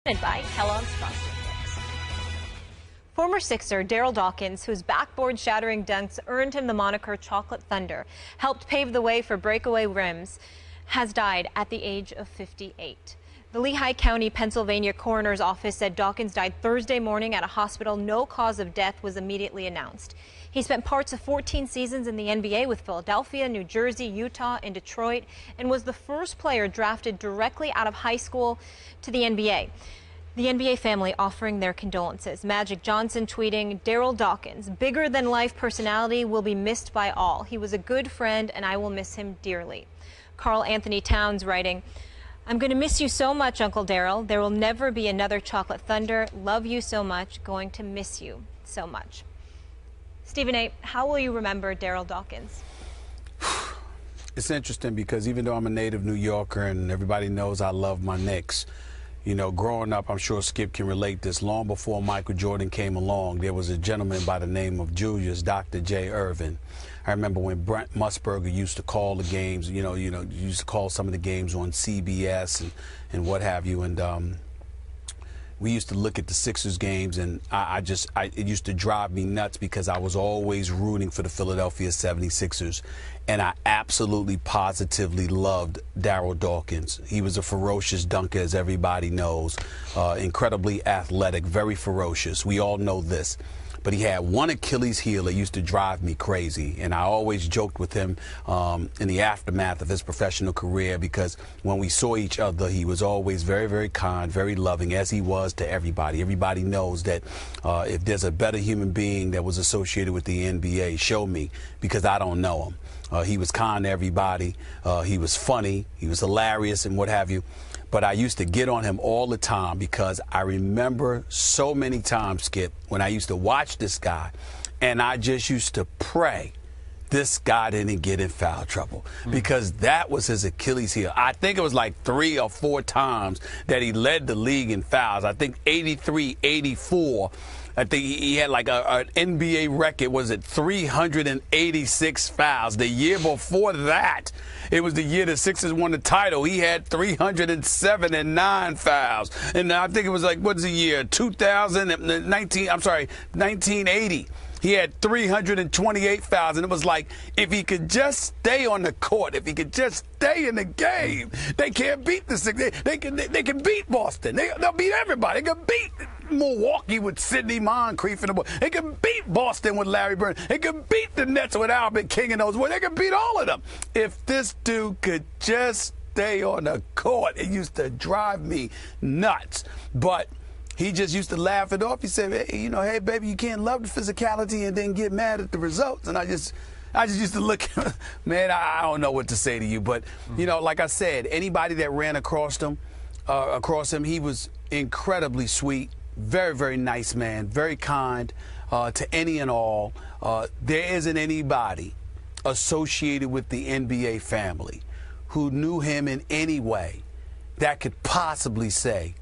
By Kellogg's Frosted Flakes. Former Sixer Darryl Dawkins, whose backboard-shattering dunks earned him the moniker Chocolate Thunder, helped pave the way for breakaway rims, has died at the age of 58. The Lehigh County, Pennsylvania coroner's office said Dawkins died Thursday morning at a hospital. No cause of death was immediately announced. He spent parts of 14 seasons in the NBA with Philadelphia, New Jersey, Utah, and Detroit, and was the first player drafted directly out of high school to the NBA. The NBA family offering their condolences. Magic Johnson tweeting, "Darryl Dawkins, bigger-than-life personality, will be missed by all. He was a good friend, and I will miss him dearly." Carl Anthony Towns writing, "I'm going to miss you so much, Uncle Darryl. There will never be another Chocolate Thunder. Love you so much. Going to miss you so much." Stephen A., how will you remember Darryl Dawkins? It's interesting because even though I'm a native New Yorker and everybody knows I love my Knicks, you know, growing up, I'm sure Skip can relate this, long before Michael Jordan came along, there was a gentleman by the name of Julius, Dr. J. Irvin. I remember when Brent Musburger used to call the games, used to call some of the games on CBS and what have you, and we used to look at the Sixers games, and it used to drive me nuts because I was always rooting for the Philadelphia 76ers, and I absolutely positively loved Darryl Dawkins. He was a ferocious dunker, as everybody knows, incredibly athletic, very ferocious. We all know this. But he had one Achilles heel that used to drive me crazy, and I always joked with him in the aftermath of his professional career, because when we saw each other, he was always very, very kind, very loving, as he was to everybody. Everybody knows that if there's a better human being that was associated with the NBA, show me, because I don't know him. He was kind to everybody. He was funny. He was hilarious and what have you. But I used to get on him all the time because I remember so many times, Skip, when I used to watch this guy, and I just used to pray this guy didn't get in foul trouble, because that was his Achilles heel. I think it was like 3 or 4 times that he led the league in fouls. I think 83, 84. I think he had like an NBA record, was it 386 fouls. The year before that, it was the year the Sixers won the title. He had 379 fouls. And I think it was like, what's the year? 1980. He had 328 fouls, and it was like, if he could just stay on the court, if he could just stay in the game, they can't beat the Sixers. They can beat Boston. They'll beat everybody. They can beat Milwaukee with Sidney Moncrief and the boy. They can beat Boston with Larry Bird. They can beat the Nets with Albert King and those boys. They can beat all of them. If this dude could just stay on the court, it used to drive me nuts. But he just used to laugh it off. He said, hey, hey, baby, you can't love the physicality and then get mad at the results. And I just used to look, man, I don't know what to say to you. But, like I said, anybody that ran across him, he was incredibly sweet, very, very nice man, very kind to any and all. There isn't anybody associated with the NBA family who knew him in any way that could possibly say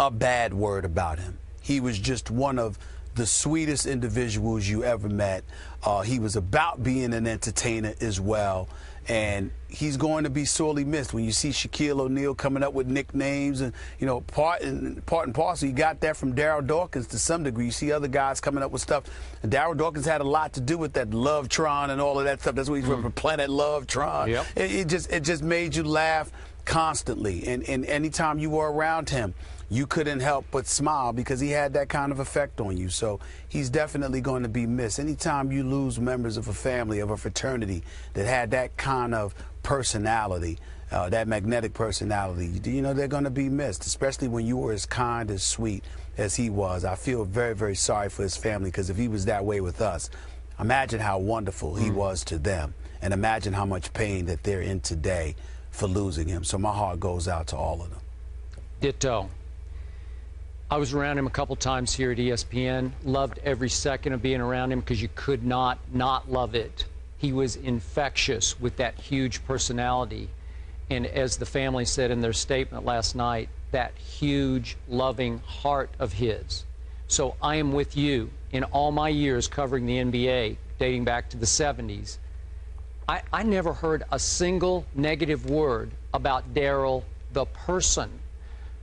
a bad word about him. He was just one of the sweetest individuals you ever met. He was about being an entertainer as well, and he's going to be sorely missed. When you see Shaquille O'Neal coming up with nicknames, and part and parcel, you got that from Darryl Dawkins to some degree. You see other guys coming up with stuff, and Darryl Dawkins had a lot to do with that Lovetron and all of that stuff. That's what he's from, Planet Lovetron. Yep. It just made you laugh constantly, and anytime you were around him, you couldn't help but smile because he had that kind of effect on you. So he's definitely going to be missed. Anytime you lose members of a family, of a fraternity that had that kind of personality, that magnetic personality, they're going to be missed, especially when you were as kind, as sweet as he was. I feel very, very sorry for his family, because if he was that way with us, imagine how wonderful he was to them, and imagine how much pain that they're in today for losing him. So my heart goes out to all of them. Ditto. I was around him a couple times here at ESPN. Loved every second of being around him because you could not love it. He was infectious with that huge personality. And as the family said in their statement last night, that huge, loving heart of his. So I am with you. In all my years covering the NBA, dating back to the 70s, I never heard a single negative word about Darryl, the person.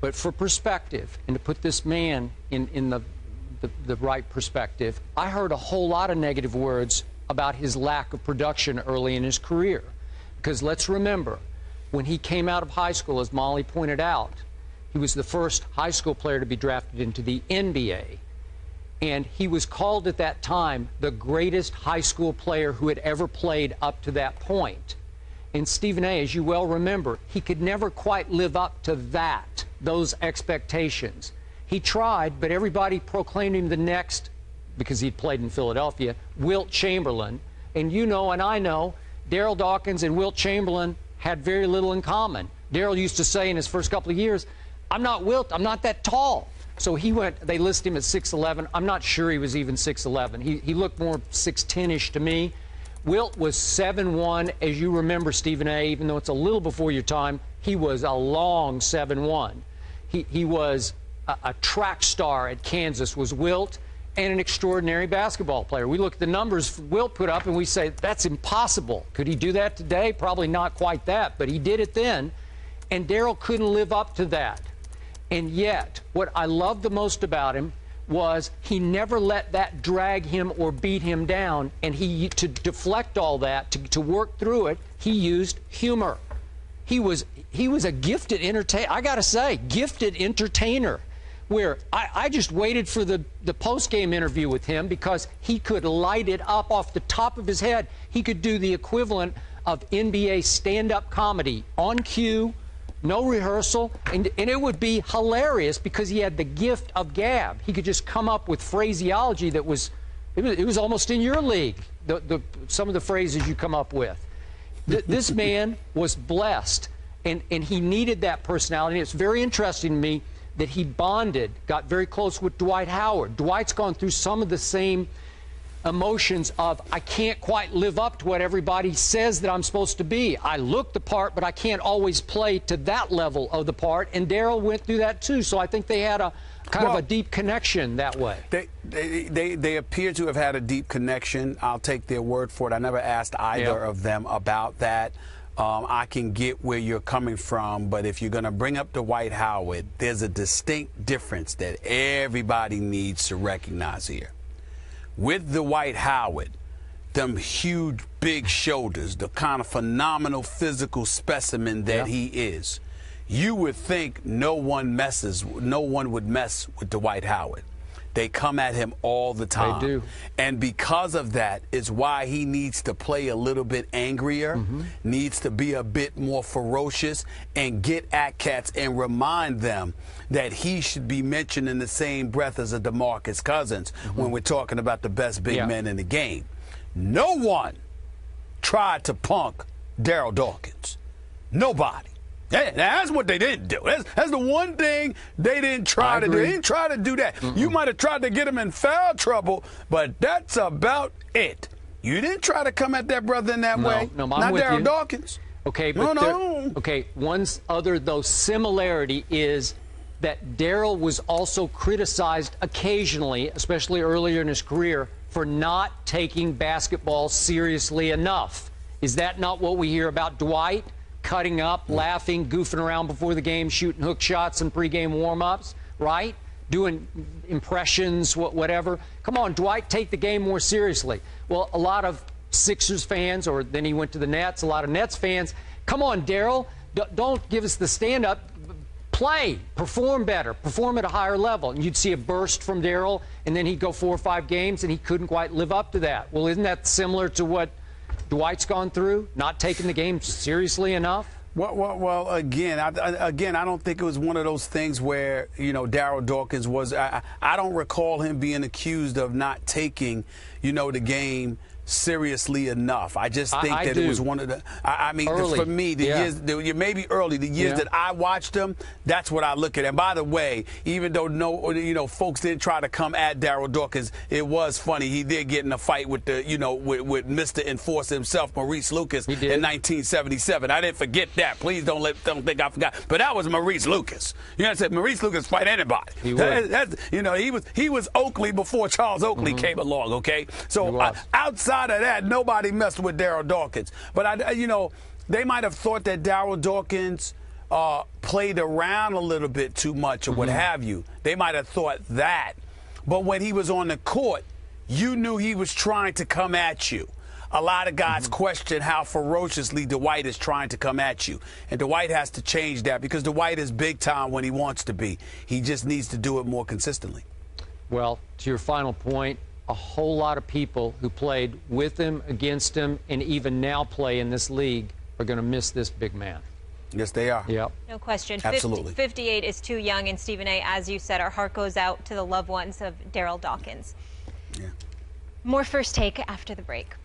But for perspective, and to put this man in the right perspective, I heard a whole lot of negative words about his lack of production early in his career. Because let's remember, when he came out of high school, as Molly pointed out, he was the first high school player to be drafted into the NBA. And he was called at that time the greatest high school player who had ever played up to that point. And Stephen A., as you well remember, he could never quite live up to those expectations. He tried, but everybody proclaimed him the next, because he'd played in Philadelphia, Wilt Chamberlain. And you know, and I know, Darryl Dawkins and Wilt Chamberlain had very little in common. Darryl used to say in his first couple of years, I'm not Wilt, I'm not that tall. So he went, they listed him at 6'11". I'm not sure he was even 6'11". He looked more 6'10"-ish to me. Wilt was 7'1", as you remember, Stephen A., even though it's a little before your time, he was a long 7'1". He was a track star at Kansas, was Wilt, and an extraordinary basketball player. We look at the numbers Wilt put up and we say, that's impossible. Could he do that today? Probably not quite that, but he did it then. And Darryl couldn't live up to that. And yet, what I loved the most about him was he never let that drag him or beat him down. And to deflect all that, to work through it, he used humor. He was a gifted entertainer. I got to say, gifted entertainer. Where I just waited for the post-game interview with him because he could light it up off the top of his head. He could do the equivalent of NBA stand-up comedy on cue, no rehearsal, and it would be hilarious because he had the gift of gab. He could just come up with phraseology that was almost in your league, some of the phrases you come up with. This man was blessed, and he needed that personality. And it's very interesting to me that he got very close with Dwight Howard. Dwight's gone through some of the same emotions of, I can't quite live up to what everybody says that I'm supposed to be. I look the part, but I can't always play to that level of the part. And Darryl went through that too. So I think they had a kind of a deep connection that way. They appear to have had a deep connection. I'll take their word for it. I never asked either of them about that. I can get where you're coming from, but if you're going to bring up Dwight Howard, there's a distinct difference that everybody needs to recognize here. With Dwight Howard, them huge, big shoulders, the kind of phenomenal physical specimen that he is, you would think no one would mess with Dwight Howard. They come at him all the time. They do. And because of that is why he needs to play a little bit angrier, needs to be a bit more ferocious, and get at cats and remind them that he should be mentioned in the same breath as a DeMarcus Cousins when we're talking about the best big men in the game. No one tried to punk Darryl Dawkins. Nobody. That's what they didn't do. That's the one thing they didn't try to do. They didn't try to do that. You might have tried to get him in foul trouble, but that's about it. You didn't try to come at that brother in that way. No, not Darryl Dawkins. Okay, but okay, one other though similarity is that Darryl was also criticized occasionally, especially earlier in his career, for not taking basketball seriously enough. Is that not what we hear about Dwight? Cutting up, laughing, goofing around before the game, shooting hook shots and pregame warm-ups, right? Doing impressions, whatever. Come on, Dwight, take the game more seriously. Well, a lot of Sixers fans, or then he went to the Nets, a lot of Nets fans, come on, Darryl, don't give us the stand-up. Play, perform better, perform at a higher level. And you'd see a burst from Darryl, and then he'd go 4 or 5 games, and he couldn't quite live up to that. Well, isn't that similar to what Dwight's gone through, not taking the game seriously enough? Well, again, I don't think it was one of those things where, Darryl Dawkins was. I don't recall him being accused of not taking, the game seriously enough. I just think that it was one of the. I mean, for me, the years, maybe early, the years that I watched him, that's what I look at. And by the way, even though folks didn't try to come at Darryl Dawkins, it was funny. He did get in a fight with the, with Mr. Enforcer himself, Maurice Lucas, in 1977. I didn't forget that. Please don't think I forgot. But that was Maurice Lucas. You know what I'm saying? Maurice Lucas fight anybody. He would. He was Oakley before Charles Oakley came along. Okay, so outside of that, nobody messed with Darryl Dawkins. But they might have thought that Darryl Dawkins played around a little bit too much or what have you. They might have thought that. But when he was on the court, you knew he was trying to come at you. A lot of guys question how ferociously Dwight is trying to come at you. And Dwight has to change that because Dwight is big time when he wants to be. He just needs to do it more consistently. Well, to your final point, a whole lot of people who played with him, against him, and even now play in this league are going to miss this big man. Yes, they are. Yep. No question. Absolutely. 58 is too young. And Stephen A., as you said, our heart goes out to the loved ones of Darryl Dawkins. Yeah. More First Take after the break.